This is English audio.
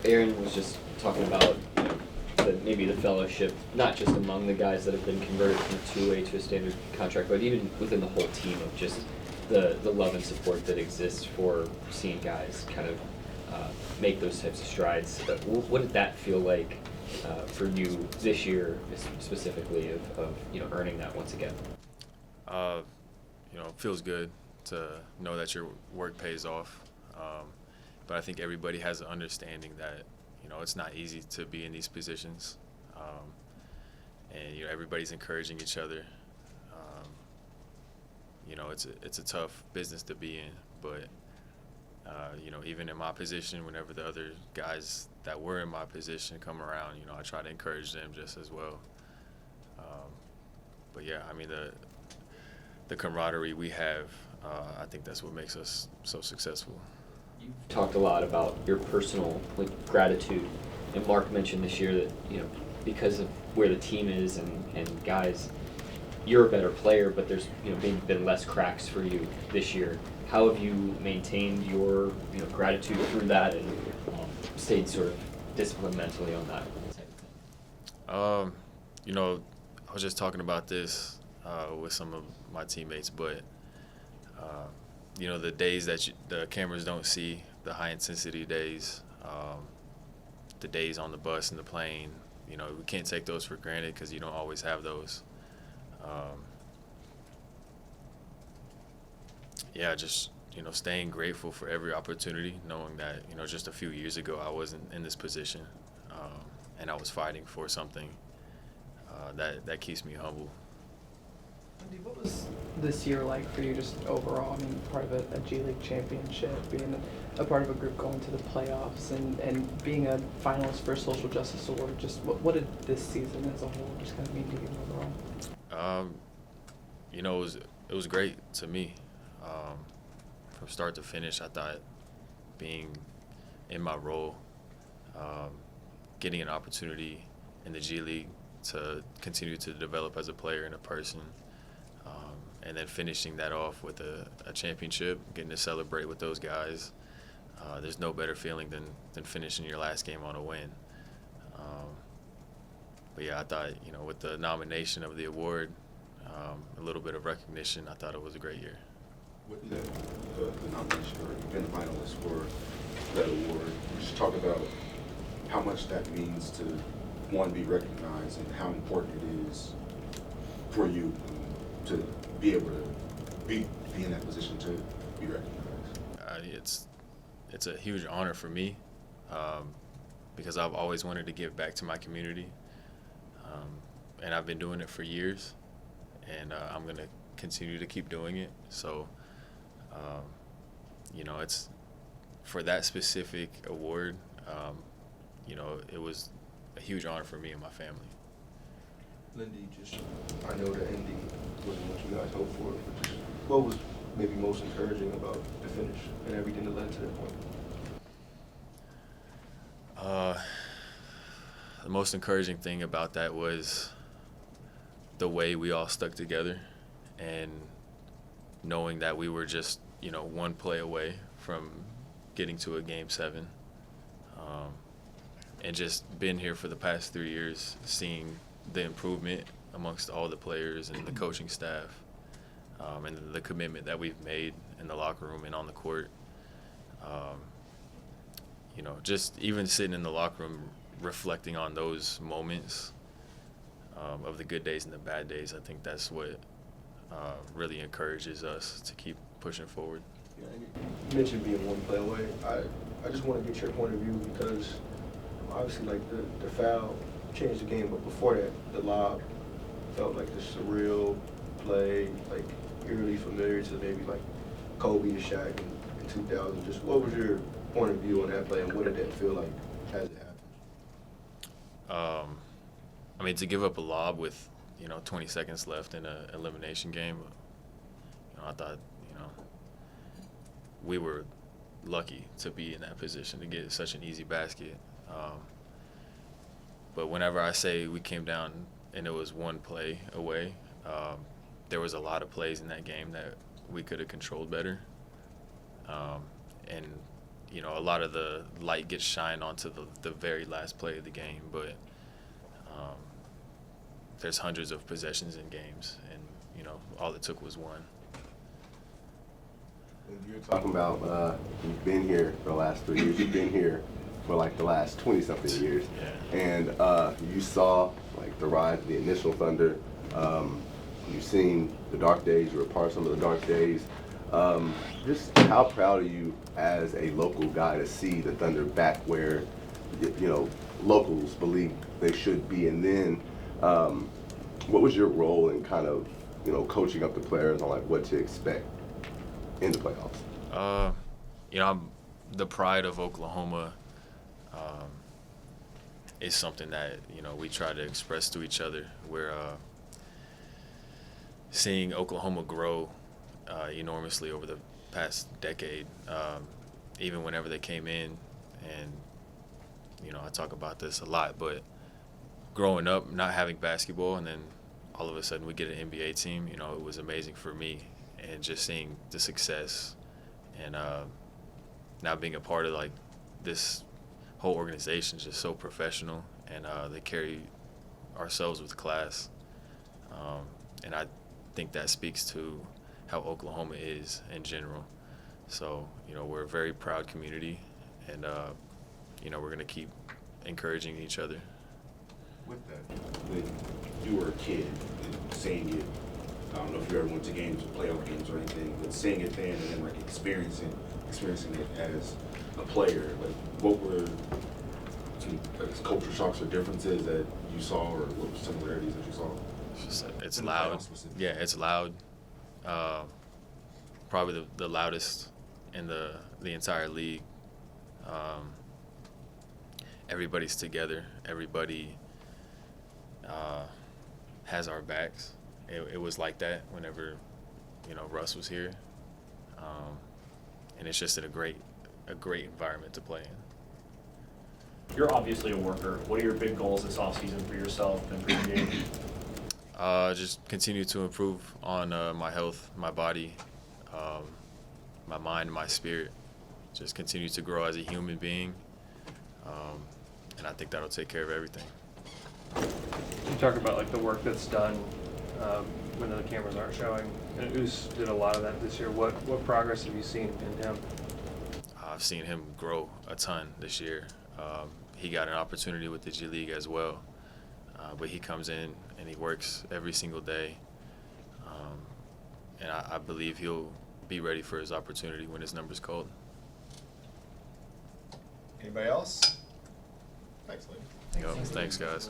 Aaron was just talking about maybe the fellowship, not just among the guys that have been converted from a two-way to a standard contract, but even within the whole team of just the love and support that exists for seeing guys kind of make those types of strides. What did that feel like for you this year specifically of earning that once again? It feels good to know that your work pays off. But I think everybody has an understanding that, it's not easy to be in these positions. And everybody's encouraging each other. It's a tough business to be in, but, even in my position, whenever the other guys that were in my position come around, I try to encourage them just as well. But yeah, the camaraderie we have, I think that's what makes us so successful. You've talked a lot about your personal gratitude, and Mark mentioned this year that because of where the team is and guys, you're a better player, but there's maybe been less cracks for you this year. How have you maintained your gratitude through that and stayed sort of disciplined mentally on that type of thing? I was just talking about this with some of my teammates, but the days that the cameras don't see, the high-intensity days, the days on the bus and the plane, we can't take those for granted because you don't always have those. Just, staying grateful for every opportunity, knowing that, just a few years ago I wasn't in this position and I was fighting for something that keeps me humble. Lindy, what was this year like for you just overall? Part of a G League championship, being a part of a group going to the playoffs, and being a finalist for a social justice award. Just what did this season as a whole just kind of mean to you overall? It was great to me. From start to finish, I thought being in my role, getting an opportunity in the G League to continue to develop as a player and a person, and then finishing that off with a championship, getting to celebrate with those guys. There's no better feeling than finishing your last game on a win. But yeah, I thought, with the nomination of the award, a little bit of recognition, I thought it was a great year. With the nomination or being a finalist for that award, just talk about how much that means to, one, be recognized and how important it is for you to be able to be in that position to be recognized. It's a huge honor for me because I've always wanted to give back to my community, and I've been doing it for years, and I'm going to continue to keep doing it. So, it's for that specific award, it was a huge honor for me and my family. Lindy, I know the ending wasn't what you guys hoped for, but just what was maybe most encouraging about the finish and everything that led to that point? The most encouraging thing about that was the way we all stuck together and knowing that we were just, one play away from getting to a Game 7. And just been here for the past 3 years, seeing the improvement amongst all the players and the coaching staff, and the commitment that we've made in the locker room and on the court. Just even sitting in the locker room, reflecting on those moments of the good days and the bad days, I think that's what really encourages us to keep pushing forward. You mentioned being one play away. I just want to get your point of view because obviously, the foul changed the game, but before that, the lob felt like this surreal play, eerily familiar to maybe Kobe to Shaq in 2000. Just what was your point of view on that play, and what did that feel like as it happened? To give up a lob with 20 seconds left in an elimination game, I thought we were lucky to be in that position to get such an easy basket. But whenever I say we came down and it was one play away, there was a lot of plays in that game that we could have controlled better. And you know, a lot of the light gets shined onto the very last play of the game, but there's hundreds of possessions in games, and, you know, all it took was one. You're talking about you've been here for the last 3 years. You've been here for like the last 20-something years. Yeah. And you saw like the rise of the initial Thunder. You've seen the dark days. You were a part of some of the dark days. Just how proud are you as a local guy to see the Thunder back where, you know, locals believe they should be? And then what was your role in kind of, you know, coaching up the players on like what to expect in the playoffs? You know, the pride of Oklahoma is something that, you know, we try to express to each other. We're seeing Oklahoma grow enormously over the past decade, even whenever they came in. And, you know, I talk about this a lot, but growing up, not having basketball, and then all of a sudden we get an NBA team, you know, it was amazing for me. And just seeing the success and now being a part of, like, this whole organization is just so professional, and they carry ourselves with class. And I think that speaks to how Oklahoma is in general. So, you know, we're a very proud community, and, you know, we're going to keep encouraging each other. With that, when you were a kid and seeing it, I don't know if you ever went to games, playoff games or anything, but seeing it then and then like experiencing it as a player, like what were some culture shocks or differences that you saw, or what similarities that you saw? It's In the loud. playoffs specifically. Yeah, it's loud. Probably the loudest in the entire league. Everybody's together. Everybody has our backs. It was like that whenever, you know, Russ was here, and it's just a great environment to play in. You're obviously a worker. What are your big goals this offseason for yourself and for your game? Just continue to improve on my health, my body, my mind, my spirit. Just continue to grow as a human being, and I think that'll take care of everything. You talk about like the work that's done when the cameras aren't showing, and Oos did a lot of that this year. What progress have you seen in him? I've seen him grow a ton this year. He got an opportunity with the G League as well, but he comes in and he works every single day, and I believe he'll be ready for his opportunity when his number's called. Anybody else? Thanks, Lindy. Thanks, guys.